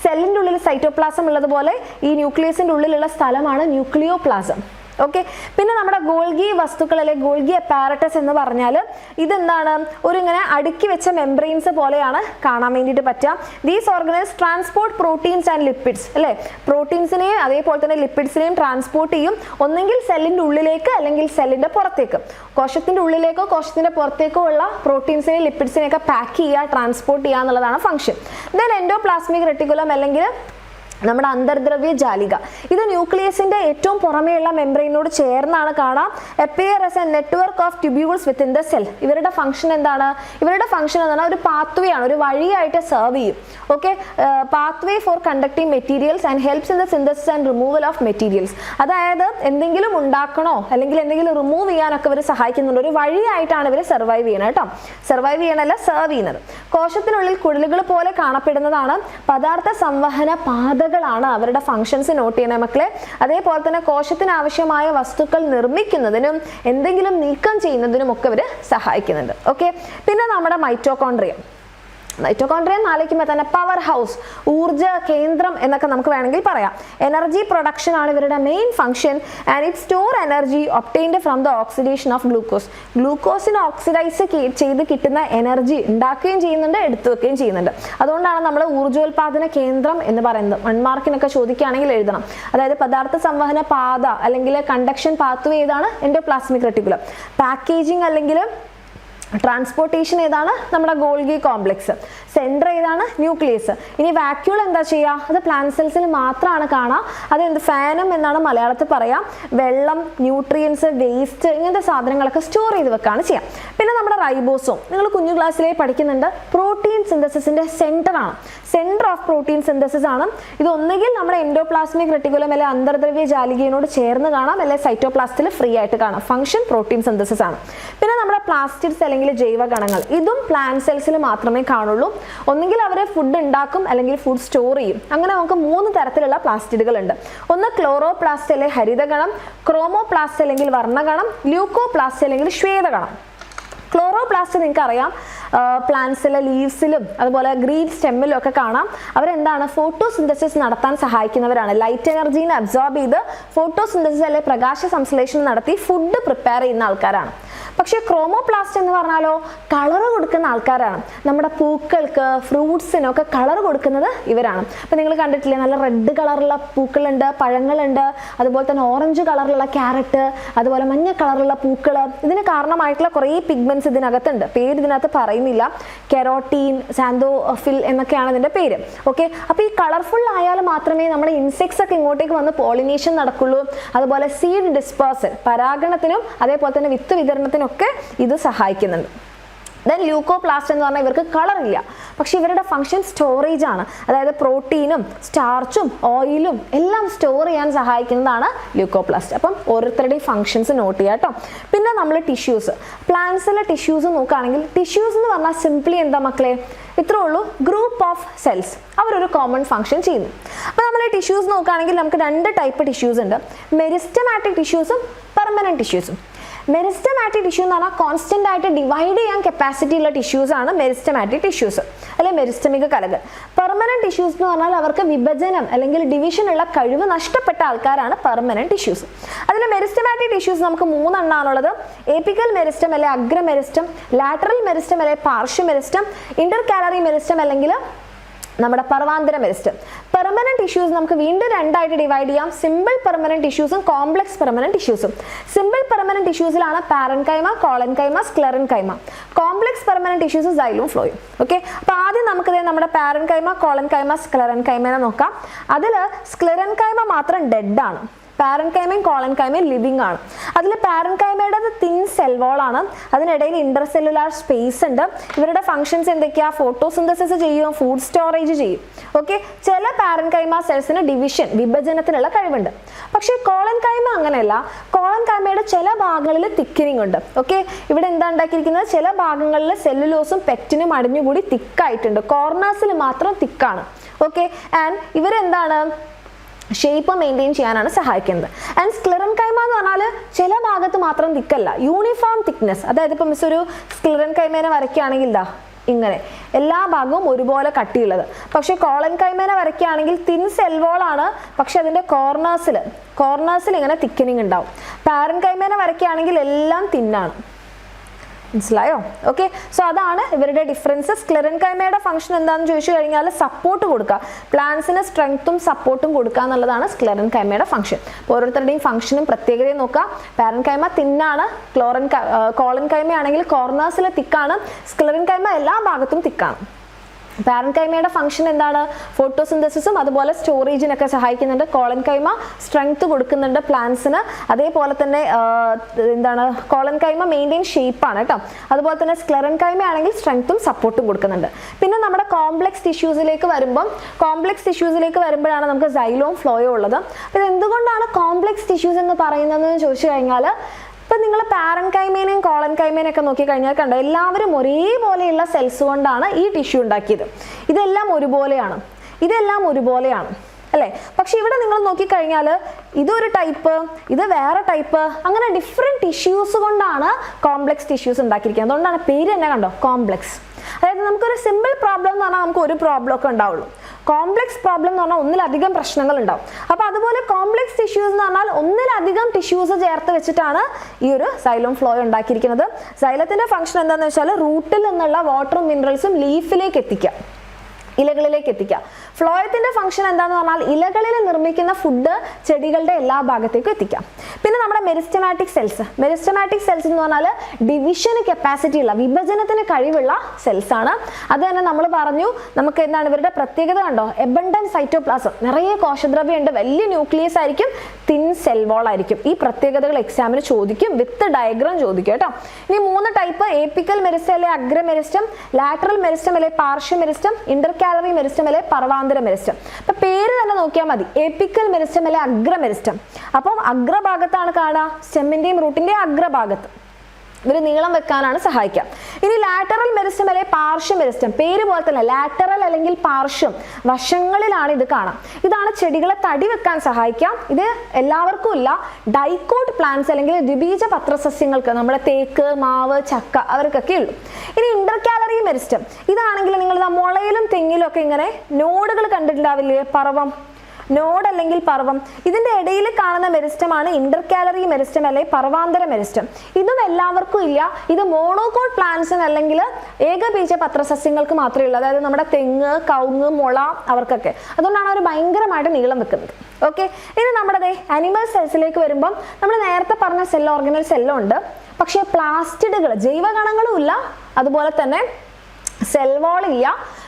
സെല്ലിൻ്റെ ഉള്ളിൽ സൈറ്റോപ്ലാസം ഉള്ളതുപോലെ ഈ ന്യൂക്ലിയസിൻ്റെ ഉള്ളിലുള്ള സ്ഥലമാണ് ന്യൂക്ലിയോപ്ലാസം. ഓക്കെ, പിന്നെ നമ്മുടെ ഗോൾഗി വസ്തുക്കൾ അല്ലെങ്കിൽ ഗോൾഗി അപ്പാരറ്റസ് എന്ന് പറഞ്ഞാൽ ഇതെന്താണ്, ഒരു ഇങ്ങനെ അടുക്കി വെച്ച മെംബ്രെയിൻസ് പോലെയാണ് കാണാൻ വേണ്ടിയിട്ട് പറ്റുക. These organelles transport proteins and lipids, അല്ലേ, പ്രോട്ടീൻസിനെയും അതേപോലെ തന്നെ ലിപ്പിഡ്സിനെയും ട്രാൻസ്പോർട്ട് ചെയ്യും, ഒന്നെങ്കിൽ സെല്ലിൻ്റെ ഉള്ളിലേക്ക് അല്ലെങ്കിൽ സെല്ലിൻ്റെ പുറത്തേക്ക്. കോശത്തിൻ്റെ ഉള്ളിലേക്കോ കോശത്തിൻ്റെ പുറത്തേക്കോ ഉള്ള പ്രോട്ടീൻസിനെയും ലിപ്പിഡ്സിനെയൊക്കെ പാക്ക് ചെയ്യുക, ട്രാൻസ്പോർട്ട് ചെയ്യുക എന്നുള്ളതാണ് ഫംഗ്ഷൻ. ദെൻ എൻഡോപ്ലാസ്മിക് റെട്ടിക്കുലം അല്ലെങ്കിൽ നമ്മുടെ അന്തർദ്രവ്യ ജാലിക, ഇത് ന്യൂക്ലിയസിന്റെ ഏറ്റവും പുറമേയുള്ള മെംബ്രെയിനോട് ചേർന്നാണ് കാണാം. Appear as A network of tubules within the cell. ഇവരുടെ ഫംഗ്ഷൻ എന്താണ്? ഇവരുടെ ഫംഗ്ഷൻ എന്താണ്? ഒരു പാത്വേ ആണ്, ഒരു വഴിയായിട്ട് സെർവ് ചെയ്യും. Okay, pathway for conducting materials and helps in the synthesis and removal of materials. അതായത് എന്തെങ്കിലും ഉണ്ടാക്കണോ അല്ലെങ്കിൽ എന്തെങ്കിലും റിമൂവ് ചെയ്യാനൊക്കെ ഇവർ സഹായിക്കുന്നുണ്ട്, ഒരു വഴിയായിട്ടാണ് ഇവർ സർവൈവ് ചെയ്യുന്നത് കേട്ടോ. സർവൈവ് ചെയ്യണമല്ല, സെർവ് ചെയ്യുന്നത്. കോശത്തിനുള്ളിൽ കുഴലുകൾ പോലെ കാണപ്പെടുന്നതാണ് പദാർത്ഥ സംവഹന പാത ാണ് അവരുടെ ഫംഗ്ഷൻസ് നോട്ട് ചെയ്യണേ മക്കളെ. അതേപോലെ തന്നെ കോശത്തിന് ആവശ്യമായ വസ്തുക്കൾ നിർമ്മിക്കുന്നതിനും എന്തെങ്കിലും നീക്കം ചെയ്യുന്നതിനും ഒക്കെ ഇവർ സഹായിക്കുന്നുണ്ട്. ഓക്കെ, പിന്നെ നമ്മുടെ മൈറ്റോകോൺഡ്രിയ. മൈറ്റോകോൺഡ്രിയ ആലോചിക്കുമ്പോൾ തന്നെ പവർ ഹൗസ്, ഊർജ്ജ കേന്ദ്രം എന്നൊക്കെ നമുക്ക് വേണമെങ്കിൽ പറയാം. എനർജി പ്രൊഡക്ഷൻ ആണ് ഇവരുടെ main function. And it store energy obtained from the oxidation of glucose. ഗ്ലൂക്കോസിന് ഓക്സിഡൈസ് ചെയ്ത് കിട്ടുന്ന എനർജി ഉണ്ടാക്കുകയും ചെയ്യുന്നുണ്ട്, എടുത്തു വെക്കുകയും ചെയ്യുന്നുണ്ട്. അതുകൊണ്ടാണ് നമ്മൾ ഊർജ്ജോൽപാദന കേന്ദ്രം എന്ന് പറയുന്നത്. 1 മാർക്കിനൊക്കെ ചോദിക്കുകയാണെങ്കിൽ എഴുതണം. അതായത് പദാർത്ഥ സംവഹന പാത അല്ലെങ്കിൽ കണ്ടക്ഷൻ പാത്വേ ഏതാണ്? Endoplasmic reticulum. പാക്കേജിങ് അല്ലെങ്കിൽ ട്രാൻസ്പോർട്ടേഷൻ ഏതാണ്? നമ്മുടെ ഗോൾഗി കോംപ്ലക്സ്. സെൻറ്റർ ഏതാണ്? ന്യൂക്ലിയസ്. ഇനി വാക്യൂൾ എന്താ ചെയ്യുക? അത് പ്ലാന്റ് സെൽസിൽ മാത്രമാണ് കാണാം. അത് എന്ത് ഫാനം എന്നാണ് മലയാളത്തിൽ പറയാം. വെള്ളം, ന്യൂട്രിയൻസ്, വേസ്റ്റ് ഇങ്ങനത്തെ സാധനങ്ങളൊക്കെ സ്റ്റോർ ചെയ്ത് വെക്കുകയാണ് ചെയ്യാം. പിന്നെ നമ്മുടെ റൈബോസോം, നിങ്ങൾ കുഞ്ഞു ക്ലാസ്സിലേ പഠിക്കുന്നുണ്ട്, പ്രോട്ടീൻ സിന്തസിസിന്റെ സെന്റർ ആണ്, സെന്റർ ഓഫ് പ്രോട്ടീൻ സിന്തസിസ് ആണ്. ഇത് ഒന്നുകിൽ നമ്മുടെ എൻഡോപ്ലാസ്മിക് റെട്ടിക്കുലം അല്ലെങ്കിൽ അന്തർദ്രവ്യ ജാലികയോട് ചേർന്ന് കാണാം, അല്ലെങ്കിൽ സൈറ്റോപ്ലാസ്റ്റിൽ ഫ്രീ ആയിട്ട് കാണാം. ഫംഗ്ഷൻ പ്രോട്ടീൻ സിന്തസിസ് ആണ്. പിന്നെ നമ്മുടെ പ്ലാസ്റ്റിഡ്സ് അല്ലെങ്കിൽ ജൈവകണങ്ങൾ, ഇതും പ്ലാന്റ് സെൽസിൽ മാത്രമേ കാണുള്ളൂ. ഒന്നുകിൽ അവർ ഫുഡ് ഉണ്ടാക്കും അല്ലെങ്കിൽ ഫുഡ് സ്റ്റോർ ചെയ്യും. അങ്ങനെ നമുക്ക് 3 തരത്തിലുള്ള പ്ലാസ്റ്റിഡുകൾ ഉണ്ട്. ഒന്ന് ക്ലോറോപ്ലാസ്റ്റ് അല്ലെങ്കിൽ ഹരിതഗണം, ക്രോമോപ്ലാസ്റ്റ് അല്ലെങ്കിൽ വർണ്ണഗണം, ല്യൂക്കോപ്ലാസ്റ്റ് അല്ലെങ്കിൽ ശ്വേതഗണം. ക്ലോറോപ്ലാസ്റ്റ് നിങ്ങൾക്ക് അറിയാം, പ്ലാന്റ്സിലെ ലീവ്സിലും അതുപോലെ ഗ്രീൻ സ്റ്റെമ്മിലും ഒക്കെ കാണാം. അവരെന്താണ്? ഫോട്ടോസിന്തസിസ് നടത്താൻ സഹായിക്കുന്നവരാണ്. ലൈറ്റ് എനർജീനെ അബ്സോർബ് ചെയ്ത് ഫോട്ടോസിന്തസിസ് അല്ലെങ്കിൽ പ്രകാശ സംശ്ലേഷണം നടത്തി ഫുഡ് പ്രിപ്പയർ ചെയ്യുന്ന ആൾക്കാരാണ്. പക്ഷേ ക്രോമോപ്ലാസ്റ്റ് എന്ന് പറഞ്ഞാലോ കളർ കൊടുക്കുന്ന ആൾക്കാരാണ്. നമ്മുടെ പൂക്കൾക്ക്, ഫ്രൂട്ട്സിനൊക്കെ കളർ കൊടുക്കുന്നത് ഇവരാണ്. അപ്പം നിങ്ങൾ കണ്ടിട്ടില്ലേ, നല്ല റെഡ് കളറുള്ള പൂക്കളുണ്ട്, പഴങ്ങളുണ്ട്, അതുപോലെ തന്നെ ഓറഞ്ച് കളറുള്ള ക്യാരറ്റ്, അതുപോലെ മഞ്ഞ കളറുള്ള പൂക്കൾ. ഇതിന് കാരണമായിട്ടുള്ള കുറേ പിഗ്മെന്റ്സ് ഇതിനകത്തുണ്ട്. പേര് ഇതിനകത്ത് പറയുന്നില്ല. കെരോട്ടീൻ, സാന്തോഫിൽ എന്നൊക്കെയാണ് ഇതിൻ്റെ പേര്. ഓക്കെ, അപ്പോൾ ഈ കളർഫുൾ ആയാൽ മാത്രമേ നമ്മുടെ ഇൻസെക്ട്സ് ഒക്കെ ഇങ്ങോട്ടേക്ക് വന്ന് പോളിനേഷൻ നടക്കുള്ളൂ. അതുപോലെ സീഡ് ഡിസ്പേഴ്സൽ, പരാഗണത്തിനും അതേപോലെ തന്നെ വിത്ത് വിതരണത്തിനും ഒക്കെ ഇത് സഹായിക്കുന്നുണ്ട്. ദെൻ ല്യൂക്കോപ്ലാസ്റ്റ് എന്ന് പറഞ്ഞാൽ ഇവർക്ക് കളറില്ല, പക്ഷെ ഇവരുടെ ഫംഗ്ഷൻ സ്റ്റോറേജ് ആണ്. അതായത് പ്രോട്ടീനും സ്റ്റാർച്ചും ഓയിലും എല്ലാം സ്റ്റോർ ചെയ്യാൻ സഹായിക്കുന്നതാണ് ല്യൂക്കോപ്ലാസ്റ്റ്. അപ്പം ഓരോരുത്തരുടെയും ഫംഗ്ഷൻസ് നോട്ട് ചെയ്യാം കേട്ടോ. പിന്നെ നമ്മൾ ടിഷ്യൂസ്, പ്ലാന്റ്സിലെ ടിഷ്യൂസ് നോക്കുകയാണെങ്കിൽ ടിഷ്യൂസ് എന്ന് പറഞ്ഞാൽ സിംപ്ലി എന്താ മക്കളെ? ഇത്രേ ഉള്ളൂ, ഗ്രൂപ്പ് ഓഫ് സെൽസ്. അവരൊരു കോമൺ ഫംഗ്ഷൻ ചെയ്യുന്നു. അപ്പോൾ നമ്മൾ ഈ ടിഷ്യൂസ് നോക്കുകയാണെങ്കിൽ നമുക്ക് 2 ടൈപ്പ് ടിഷ്യൂസ് ഉണ്ട്, മെരിസ്റ്റമാറ്റിക് ടിഷ്യൂസും പെർമനന്റ് ടിഷ്യൂസും. മെരിസ്റ്റമാറ്റിക് ടിഷ്യൂ എന്ന് പറഞ്ഞാൽ കോൺസ്റ്റന്റ് ആയിട്ട് ഡിവൈഡ് ചെയ്യാൻ കപ്പാസിറ്റി ഉള്ള ടിഷ്യൂസ് ആണ് മെരിസ്റ്റമാറ്റിക് ടിഷ്യൂസ് അല്ലെങ്കിൽ മെരിസ്റ്റമിക് കലകൾ. പെർമനന്റ് ടിഷ്യൂസ് എന്ന് പറഞ്ഞാൽ അവർക്ക് വിഭജനം അല്ലെങ്കിൽ ഡിവിഷൻ ഉള്ള കഴിവ് നഷ്ടപ്പെട്ട ആൾക്കാരാണ് പെർമനന്റ് ടിഷ്യൂസ്. അതിൽ മെരിസ്റ്റമാറ്റിക് ടിഷ്യൂസ് നമുക്ക് 3 എണ്ണാണുള്ളത്. ഏപ്പിക്കൽ മെരിസ്റ്റം അല്ലെങ്കിൽ അഗ്രമെരിസ്റ്റം, ലാറ്ററൽ മെരിസ്റ്റം അല്ലെങ്കിൽ പാർഷ്യ മെരിസ്റ്റം, ഇന്റർ കാലറി മെരിസ്റ്റം അല്ലെങ്കിൽ നമ്മുടെ പർവാന്തര മെരിസ്റ്റം. പെർമനന്റ് ടിഷ്യൂസ് നമുക്ക് വീണ്ടും രണ്ടായിട്ട് ഡിവൈഡ് ചെയ്യാം. സിമ്പിൾ പെർമനന്റ് ടിഷ്യൂസും കോംപ്ലക്സ് പെർമനന്റ് ടിഷ്യൂസും. സിമ്പിൾ പെർമനന്റ് ടിഷ്യൂസിലാണ് parenchyma, collenchyma, sclerenchyma. Complex permanent tissues സൈലും ഫ്ലോയും. ഓക്കെ, അപ്പോൾ ആദ്യം നമുക്ക് നമ്മുടെ പാരൻകൈമ, കോളൻകൈമ, സ്ക്ലെറൻകൈമനെ നോക്കാം. അതിൽ സ്ക്ലെറൻകൈമ മാത്രം ഡെഡ് ആണ്. പാരൻകൈമയും കോളൻകൈമയും ലിവിങ് ആണ്. അതിൽ പാരൻകൈമയുടെ തിൻ സെൽ വോൾ ആണ്, അതിനിടയിൽ ഇന്റർസെല്ലുലാർ സ്പേസ് ഉണ്ട്. ഇവരുടെ ഫംഗ്ഷൻസ് എന്തൊക്കെയാ? ഫോട്ടോസിന്തസിസ് ചെയ്യും, ഫുഡ് സ്റ്റോറേജ് ചെയ്യും. ഓക്കെ, ചില പാരൻകൈമ സെൽസിന് ഡിവിഷൻ, വിഭജനത്തിനുള്ള കഴിവുണ്ട്. പക്ഷേ കോളൻകൈമ അങ്ങനെയല്ല. കോളൻകൈമയുടെ ചില ഭാഗങ്ങളിൽ തിക്കനിങ് ഉണ്ട്. ഓക്കെ, ഇവിടെ എന്താ ഉണ്ടാക്കിയിരിക്കുന്നത്? ചില ഭാഗങ്ങളിൽ സെല്ലുലോസും പെക്റ്റിനും അടിഞ്ഞുകൂടി തിക്കായിട്ടുണ്ട്. കോർണേഴ്സിൽ മാത്രം തിക്കാണ്. ഓക്കെ, ആൻഡ് ഇവരെന്താണ്? ഷേപ്പ് മെയിൻറ്റെയിൻ ചെയ്യാനാണ് സഹായിക്കുന്നത്. ആൻഡ് സ്ക്ലെറൻകൈമ എന്ന് പറഞ്ഞാൽ ചില ഭാഗത്ത് മാത്രം തിക്കല്ല, യൂണിഫോം തിക്നെസ്. അതായത് ഇപ്പം മിസ് ഒരു സ്ക്ലെറൻകൈമേനെ വരയ്ക്കുകയാണെങ്കിൽ ഇതാ ഇങ്ങനെ എല്ലാ ഭാഗവും ഒരുപോലെ കട്ടിയുള്ളത്. പക്ഷേ കോളൻകൈമേനെ വരയ്ക്കുകയാണെങ്കിൽ തിൻ സെൽവോൾ ആണ്, പക്ഷെ അതിൻ്റെ കോർണേഴ്സിൽ ഇങ്ങനെ തിക്കനിങ് ഉണ്ടാവും. പാരൻകൈമേനെ വരയ്ക്കുകയാണെങ്കിൽ എല്ലാം തിന്നാണ്. മനസ്സിലായോ? ഓക്കെ, സോ അതാണ് ഇവരുടെ ഡിഫറൻസ്. സ്ക്ലെറൻകൈമയുടെ ഫംഗ്ഷൻ എന്താണെന്ന് ചോദിച്ചു കഴിഞ്ഞാൽ സപ്പോർട്ട് കൊടുക്കുക, പ്ലാന്റ്സിന് സ്ട്രെങ്ത്തും സപ്പോർട്ടും കൊടുക്കുക എന്നുള്ളതാണ് സ്ക്ലെറൻകൈമയുടെ ഫംഗ്ഷൻ. അപ്പോൾ ഓരോരുത്തരുടെയും ഫംഗ്ഷനും പ്രത്യേകതയും നോക്കുക. പാരൻകൈമ തിന്നാണ്, കോളൻകൈമ ആണെങ്കിൽ കോർണേഴ്സിൽ തിക്കാണ്, സ്ക്ലെറൻകൈമ എല്ലാ ഭാഗത്തും തിക്കാണ്. പാരൻകൈമയുടെ ഫംഗ്ഷൻ എന്താണ്? ഫോട്ടോസിന്തസിസും അതുപോലെ സ്റ്റോറേജിനൊക്കെ സഹായിക്കുന്നുണ്ട്. കോളൻകൈമ സ്ട്രെങ്ത് കൊടുക്കുന്നുണ്ട് പ്ലാന്റ്സിന്. അതേപോലെ തന്നെ എന്താണ്? കോളൻകൈമ മെയിൻറ്റെയിൻ ഷേപ്പാണ് കേട്ടോ. അതുപോലെ തന്നെ സ്ക്ലെറൻകൈമ ആണെങ്കിൽ സ്ട്രെങ്ത്തും സപ്പോർട്ടും കൊടുക്കുന്നുണ്ട്. പിന്നെ നമ്മുടെ കോംപ്ലക്സ് ടിഷ്യൂസിലേക്ക് വരുമ്പോഴാണ് നമുക്ക് സൈലോം ഫ്ലോയോ ഉള്ളത്. അപ്പോൾ എന്തുകൊണ്ടാണ് കോംപ്ലക്സ് ടിഷ്യൂസ് എന്ന് പറയുന്നതെന്ന് ചോദിച്ചു കഴിഞ്ഞാൽ, ഇപ്പം നിങ്ങൾ പാരൻകൈമേനെയും കോളൻകൈമേനെയും ഒക്കെ നോക്കിക്കഴിഞ്ഞാൽ കണ്ടോ, എല്ലാവരും ഒരേപോലെയുള്ള സെൽസ് കൊണ്ടാണ് ഈ ടിഷ്യൂ ഉണ്ടാക്കിയത്. ഇതെല്ലാം ഒരുപോലെയാണ് അല്ലേ? പക്ഷെ ഇവിടെ നിങ്ങൾ നോക്കിക്കഴിഞ്ഞാൽ ഇതൊരു ടൈപ്പ്, ഇത് വേറെ ടൈപ്പ്, അങ്ങനെ ഡിഫറെൻറ്റ് ടിഷ്യൂസ് കൊണ്ടാണ് കോംപ്ലക്സ് ടിഷ്യൂസ് ഉണ്ടാക്കിയിരിക്കുന്നത്. അതുകൊണ്ടാണ് പേര് തന്നെ കണ്ടോ, കോംപ്ലക്സ്. അതായത് നമുക്കൊരു സിമ്പിൾ പ്രോബ്ലം എന്ന് പറഞ്ഞാൽ നമുക്ക് ഒരു പ്രോബ്ലം ഒക്കെ ഉണ്ടാവുള്ളൂ. കോംപ്ലക്സ് പ്രോബ്ലം എന്ന് പറഞ്ഞാൽ ഒന്നിലധികം പ്രശ്നങ്ങൾ ഉണ്ടാവും. അപ്പോൾ അതുപോലെ കോംപ്ലക്സ് ടിഷ്യൂസ് എന്ന് പറഞ്ഞാൽ ഒന്നിലധികം ടിഷ്യൂസ് ചേർത്ത് വെച്ചിട്ടാണ് ഈ ഒരു സൈലോം ഫ്ലോ ഉണ്ടാക്കിയിരിക്കുന്നത്. സൈലത്തിന്റെ ഫംഗ്ഷൻ എന്താണെന്ന് വെച്ചാൽ റൂട്ടിൽ നിന്നുള്ള വാട്ടറും മിനറൽസും ലീഫിലേക്ക് എത്തിക്കുക, ഇലകളിലേക്ക് എത്തിക്കുക. ഫ്ലോയത്തിന്റെ ഫംഗ്ഷൻ എന്താന്ന് പറഞ്ഞാൽ ഇലകളിൽ നിർമ്മിക്കുന്ന ഫുഡ് ചെടികളുടെ എല്ലാ ഭാഗത്തേക്കും എത്തിക്കാം. പിന്നെ നമ്മുടെ മെരിസ്റ്റമാറ്റിക് സെൽസ് എന്ന് പറഞ്ഞാൽ ഡിവിഷന് കപ്പാസിറ്റി ഉള്ള, വിഭജനത്തിന് കഴിവുള്ള സെൽസ് ആണ്. അത് തന്നെ നമ്മൾ പറഞ്ഞു. നമുക്ക് എന്താണ് ഇവരുടെ പ്രത്യേകത കണ്ടോ? എബണ്ടന്റ് സൈറ്റോപ്ലാസം, നിറയെ കോശദ്രവ്യം ഉണ്ട്, വലിയ ന്യൂക്ലിയസ് ആയിരിക്കും, തിൻ സെൽ വോൾ ആയിരിക്കും. ഈ പ്രത്യേകതകൾ എക്സാമിന് ചോദിക്കും, വിത്ത് ഡയഗ്രാം ചോദിക്കും കേട്ടോ. ഇനി 3 ടൈപ്പ്: ഏപ്പിക്കൽ മെരിസ്റ്റം അല്ലെ അഗ്രമെരിസ്റ്റം, ലാറ്ററൽ മെരിസ്റ്റം അല്ലെ പാർഷ്യ മെരിസ്റ്റം, ഇന്റർകാലറി മെരിസ്റ്റം അല്ലെ പർവാന്തര മെരിസ്റ്റം. അപ്പൊ പേര് തന്നെ നോക്കിയാൽ മതി, ഏപ്പിക്കൽ മെരിസ്റ്റം അല്ലെ അഗ്രമെരിസ്റ്റം. അപ്പം അഗ്രഭാഗത്താണ് കാണുക, സ്റ്റെമ്മിന്റെയും റൂട്ടിന്റെയും അഗ്രഭാഗത്ത്. ഇവർ നീളം വെക്കാനാണ് സഹായിക്കുക. ഇനി ലാറ്ററൽ മെരിസ്റ്റം അല്ലെ പാർഷ്യ മെരിസ്റ്റം, പേര് പോലെ തന്നെ ലാറ്ററൽ അല്ലെങ്കിൽ പാർശ്യം, വശങ്ങളിലാണ് ഇത് കാണാം. ഇതാണ് ചെടികളെ തടി വെക്കാൻ സഹായിക്കാം. ഇത് എല്ലാവർക്കും ഇല്ല, ഡൈക്കോട്ട് പ്ലാന്റ്സ് അല്ലെങ്കിൽ ദ്വിബീജ പത്രസസ്യങ്ങൾക്ക്, നമ്മുടെ തേക്ക്, മാവ്, ചക്ക അവർക്കൊക്കെ ഉള്ളൂ. ഇനി ഇന്റർകാലറി മെരിസ്റ്റം, ഇതാണെങ്കിൽ നിങ്ങൾ മുളയിലും തെങ്ങിലും ഒക്കെ ഇങ്ങനെ നോഡുകൾ കണ്ടിട്ടുണ്ടാവില്ലേ? നോഡ് അല്ലെങ്കിൽ പർവം, ഇതിന്റെ ഇടയിൽ കാണുന്ന മെരിസ്റ്റമാണ് ഇന്റർകാലറി മെരിസ്റ്റം അല്ലെ പർവാന്തര മെരിസ്റ്റം. ഇതും എല്ലാവർക്കും ഇല്ല. ഇത് മോണോകോട്ട് പ്ലാന്റ്സിന് അല്ലെങ്കിൽ ഏകബീജ പത്രസസ്യങ്ങൾക്ക് മാത്രമേ ഉള്ളൂ. അതായത് നമ്മുടെ തെങ്ങ്, കവുങ്ങ്, മുള അവർക്കൊക്കെ. അതുകൊണ്ടാണ് അവർ ഭയങ്കരമായിട്ട് നീളം വെക്കുന്നത്. ഓക്കെ, ഇനി നമ്മുടെ അനിമൽ സെൽസിലേക്ക് വരുമ്പം നമ്മൾ നേരത്തെ പറഞ്ഞ സെൽ ഓർഗനൽ സെല്ലും ഉണ്ട്, പക്ഷേ പ്ലാസ്റ്റിഡുകൾ, ജൈവകണങ്ങളും ഇല്ല, അതുപോലെ തന്നെ സെൽ വാൾ ഇല്ല,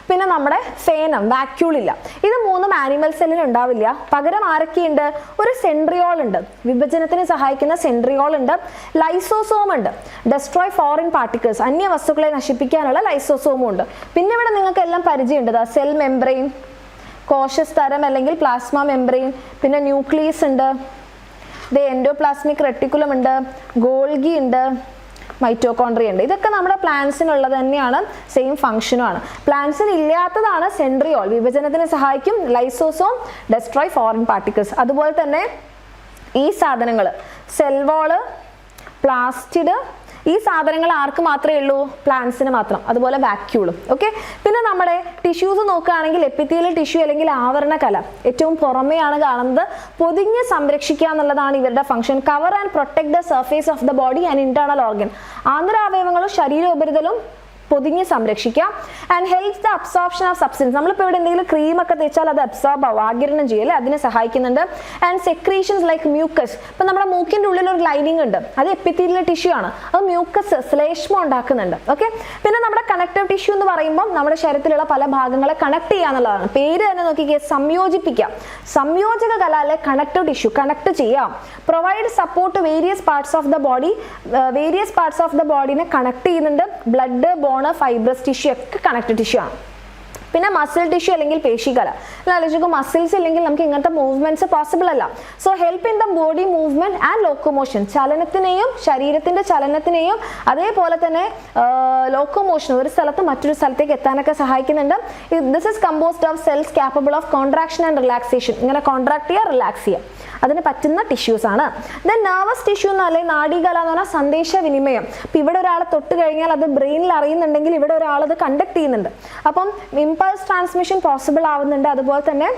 പിന്നെ നമ്മുടെ ഫേനം, വാക്യൂൾ ഇല്ല. ഇത് 3 ആനിമൽ സെല്ലിന് ഉണ്ടാവില്ല. പകരം ആരൊക്കെയുണ്ട്? ഒരു സെൻട്രിയോൾ ഉണ്ട്, വിഭജനത്തിന് സഹായിക്കുന്ന സെൻട്രിയോൾ ഉണ്ട്. ലൈസോസോം ഉണ്ട്, ഡെസ്ട്രോയ് ഫോറിൻ പാർട്ടിക്കിൾസ്, അന്യ വസ്തുക്കളെ നശിപ്പിക്കാനുള്ള ലൈസോസോമും ഉണ്ട്. പിന്നെ ഇവിടെ നിങ്ങൾക്ക് എല്ലാം പരിചയമുണ്ട്, സെൽ മെംബ്രെയിൻ, കോശസ്തരം അല്ലെങ്കിൽ പ്ലാസ്മ മെംബ്രെയിൻ, പിന്നെ ന്യൂക്ലിയസ് ഉണ്ട്, എൻഡോപ്ലാസ്മിക് റെട്ടിക്കുലം ഉണ്ട്, ഗോൾഗി ഉണ്ട്, മൈറ്റോകോൺട്രിയ ഉണ്ട്. ഇതൊക്കെ നമ്മുടെ പ്ലാന്റ്സിനുള്ളത് തന്നെയാണ്, സെയിം ഫംഗ്ഷനുമാണ്. പ്ലാന്റ്സിന് ഇല്ലാത്തതാണ് സെൻട്രിയോൾ, വിഭജനത്തിന് സഹായിക്കും, ലൈസോസോം, ഡെസ്ട്രോയ് ഫോറിൻ പാർട്ടിക്കിൾസ്. അതുപോലെ തന്നെ ഈ സാധനങ്ങൾ സെൽവോള്, പ്ലാസ്റ്റിഡ്, ഈ സാധനങ്ങൾ ആർക്ക് മാത്രമേ ഉള്ളൂ? പ്ലാന്റ്സിന് മാത്രം. അതുപോലെ വാക്യൂളും. ഓക്കെ, പിന്നെ നമ്മുടെ ടിഷ്യൂസ് നോക്കുകയാണെങ്കിൽ എപ്പിത്തീലിയൽ ടിഷ്യൂ അല്ലെങ്കിൽ ആവരണകല ഏറ്റവും പുറമെയാണ് കാണുന്നത്. പൊതിഞ്ഞ് സംരക്ഷിക്കുക എന്നുള്ളതാണ് ഇവരുടെ function. Cover and protect the surface of the body and internal organ. ആന്തരാവയവങ്ങളും ശരീരോപരിതലും പൊതിഞ്ഞ് സംരക്ഷിക്കാം. And helps the absorption of substance. നമ്മളിപ്പോൾ ഇവിടെ എന്തെങ്കിലും ക്രീമൊക്കെ തേച്ചാൽ അത് അബ്സോർബ് ആവും, ആഗിരണം ചെയ്യല്ലേ, അതിനെ സഹായിക്കുന്നുണ്ട്. And secretions like mucus. ഇപ്പം നമ്മുടെ മൂക്കിൻ്റെ ഉള്ളിൽ ഒരു ലൈനിങ് ഉണ്ട്, അത് എപ്പിത്തീലിയൽ ടിഷ്യൂ ആണ്, അത് മ്യൂക്കസ് ശ്ലേഷ്മം ഉണ്ടാക്കുന്നുണ്ട്. ഓക്കെ, പിന്നെ നമ്മുടെ കണക്റ്റീവ് ടിഷ്യൂ എന്ന് പറയുമ്പോൾ നമ്മുടെ ശരീരത്തിലുള്ള പല ഭാഗങ്ങളെ കണക്ട് ചെയ്യുക എന്നുള്ളതാണ്. പേര് തന്നെ നോക്കിക്കേ, സംയോജിപ്പിക്കാം. സംയോജക കല അല്ലെ കണക്റ്റീവ് ടിഷ്യൂ, കണക്ട് ചെയ്യാം. Provide support various parts of the body, various parts of the ബോഡിനെ കണക്ട് ചെയ്യുന്നുണ്ട്. ബ്ലഡ്, ബോണ്, ഫൈബ്രസ് ടിഷ്യൂ ഒക്കെ കണക്റ്റീവ് ടിഷ്യൂ ആണ്. പിന്നെ മസിൽ ടിഷ്യൂ അല്ലെങ്കിൽ പേശികല. ആലോചിക്കും, മസിൽസ് ഇല്ലെങ്കിൽ നമുക്ക് ഇങ്ങനത്തെ മൂവ്മെന്റ്സ് പോസിബിൾ അല്ല. So help in the body movement and locomotion. ചലനത്തിനെയും ശരീരത്തിന്റെ ചലനത്തിനെയും അതേപോലെ തന്നെ ലോക്കോമോഷൻ, ഒരു സ്ഥലത്ത് മറ്റൊരു സ്ഥലത്തേക്ക് എത്താനൊക്കെ സഹായിക്കുന്നുണ്ട്. This is composed of cells capable of contraction and relaxation. ഇങ്ങനെ കോൺട്രാക്ട് ചെയ്യുക, റിലാക്സ് ചെയ്യുക, അതിന് പറ്റുന്ന ടിഷ്യൂസ് ആണ്. ദെൻ നെർവസ് ടിഷ്യൂ എന്ന് അല്ലെങ്കിൽ നാഡീകല എന്ന് പറഞ്ഞാൽ സന്ദേശവിനിമയം. ഇപ്പം ഇവിടെ ഒരാൾ തൊട്ട് കഴിഞ്ഞാൽ അത് ബ്രെയിനിൽ അറിയുന്നുണ്ടെങ്കിൽ ഇവിടെ ഒരാൾ അത് കണ്ടക്ട് ചെയ്യുന്നുണ്ട്. അപ്പം ഇമ്പൾസ് ട്രാൻസ്മിഷൻ പോസിബിൾ ആവുന്നുണ്ട്. അതുപോലെ തന്നെ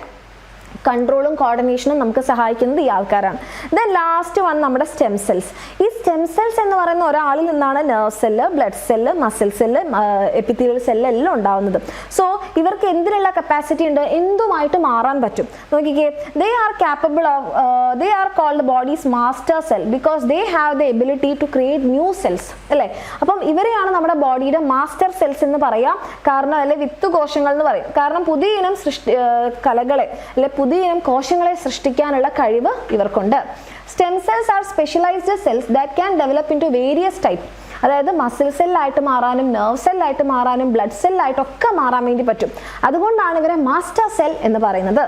കൺട്രോളും കോർഡിനേഷനും നമുക്ക് സഹായിക്കുന്നത് ഈ ആൾക്കാരാണ്. ദെൻ ലാസ്റ്റ് വൺ നമ്മുടെ സ്റ്റെം സെൽസ്. ഈ സ്റ്റെം സെൽസ് എന്ന് പറയുന്ന ഒരാളിൽ നിന്നാണ് nerve cell, blood cell, muscle cell, epithelial cell എല്ലാം ഉണ്ടാവുന്നത്. സോ ഇവർക്ക് എന്തിനുള്ള കപ്പാസിറ്റി ഉണ്ട്, എന്തുമായിട്ട് മാറാൻ പറ്റും. നോക്കിക്കേ, they are capable of they are called bodies master cell because they have the ability to create new cells അല്ലേ. അപ്പം ഇവരെയാണ് നമ്മുടെ ബോഡിയുടെ മാസ്റ്റർ സെൽസ് എന്ന് പറയാം. കാരണം അല്ലെ വിത്തുകോശങ്ങൾ എന്ന് പറയും. കാരണം പുതിയ ഇനം കലകളെ അല്ലെ പുതിയ ഇനം കോശങ്ങളെ സൃഷ്ടിക്കാനുള്ള കഴിവ് ഇവർക്കുണ്ട്. Stem cells are specialised cells that can develop into various type. അതായത് മസിൽ സെല്ലായിട്ട് മാറാനും നെർവ് സെല്ലായിട്ട് മാറാനും ബ്ലഡ് സെല്ലായിട്ടൊക്കെ മാറാൻ വേണ്ടി പറ്റും. അതുകൊണ്ടാണ് ഇവരെ മാസ്റ്റർ സെൽ എന്ന് പറയുന്നത്.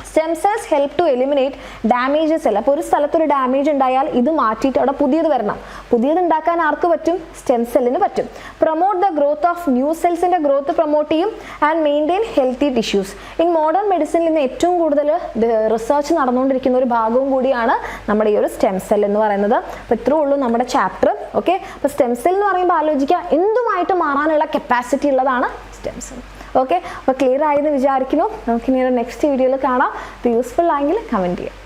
Stem cells help to eliminate damage cell. അപ്പോൾ ഒരു സ്ഥലത്തൊരു ഡാമേജ് ഉണ്ടായാൽ ഇത് മാറ്റിയിട്ട് അവിടെ പുതിയത് വരണം. പുതിയത് ഉണ്ടാക്കാൻ ആർക്ക് പറ്റും? സ്റ്റെം സെല്ലിന് പറ്റും. Promote the growth of new സെൽസിന്റെ ഗ്രോത്ത് പ്രൊമോട്ട് ചെയ്യും. And maintain healthy tissues. In modern മെഡിസിനിൽ ഇന്ന് ഏറ്റവും കൂടുതൽ റിസർച്ച് നടന്നുകൊണ്ടിരിക്കുന്ന ഒരു ഭാഗവും കൂടിയാണ് നമ്മുടെ ഈ ഒരു സ്റ്റെം സെൽ എന്ന് പറയുന്നത്. അപ്പോൾ ഇത്രേ ഉള്ളൂ നമ്മുടെ ചാപ്റ്റർ. ഓക്കെ, അപ്പോൾ സ്റ്റെം സെൽ എന്ന് പറയുമ്പോൾ ആലോചിക്കുക, എന്തുമായിട്ട് മാറാനുള്ള കപ്പാസിറ്റി ഉള്ളതാണ് സ്റ്റെം സെൽ. ഓക്കെ, അപ്പോൾ ക്ലിയർ ആയെന്ന് വിചാരിക്കുന്നു. നമുക്കിനി നെക്സ്റ്റ് വീഡിയോയിൽ കാണാം. ഇത് യൂസ്ഫുൾ ആയെങ്കിൽ കമൻറ്റ് ചെയ്യാം.